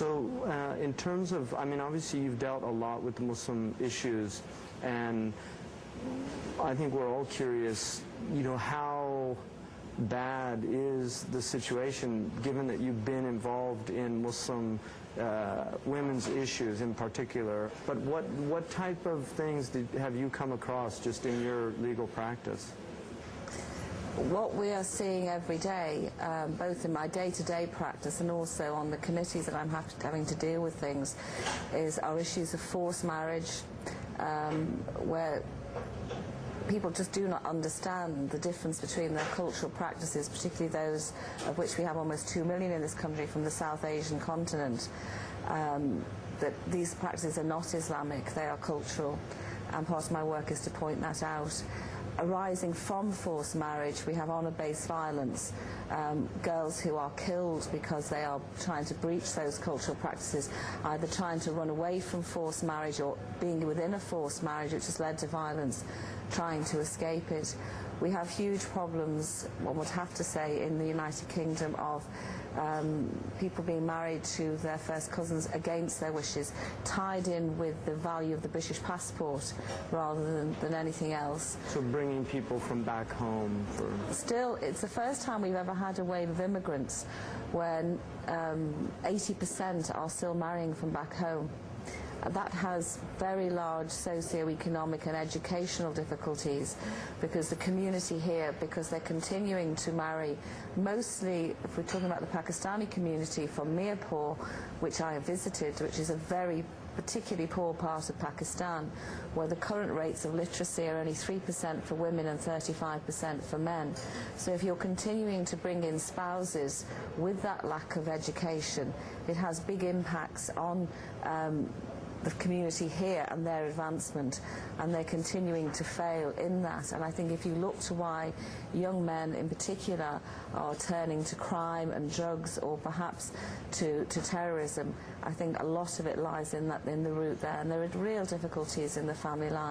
So in terms of, I mean, obviously you've dealt a lot with the Muslim issues, and I think we're all curious, you know, how bad is the situation, given that you've been involved in Muslim women's issues in particular, but what type of things have you come across just in your legal practice? What we are seeing every day, both in my day-to-day practice and also on the committees that I'm having to deal with things, is our issues of forced marriage, where people just do not understand the difference between their cultural practices, particularly those of which we have almost 2 million in this country from the South Asian continent, that these practices are not Islamic, they are cultural, and part of my work is to point that out. Arising from forced marriage, we have honour-based violence, girls who are killed because they are trying to breach those cultural practices, either trying to run away from forced marriage or being within a forced marriage which has led to violence, trying to escape it. We have huge problems, one would have to say, in the United Kingdom of people being married to their first cousins against their wishes, tied in with the value of the British passport rather than anything else. So bringing people from back home for... Still, it's the first time we've ever had a wave of immigrants when 80% are still marrying from back home. That has very large socio-economic and educational difficulties, because the community here, because they're continuing to marry, mostly, if we're talking about the Pakistani community from Mirpur, which I have visited, which is a very particularly poor part of Pakistan, where the current rates of literacy are only 3% for women and 35% for men. So if you're continuing to bring in spouses with that lack of education, it has big impacts on the community here and their advancement, and they're continuing to fail in that. And I think if you look to why young men in particular are turning to crime and drugs, or perhaps to terrorism, I think a lot of it lies in the root there, and there are real difficulties in the family life.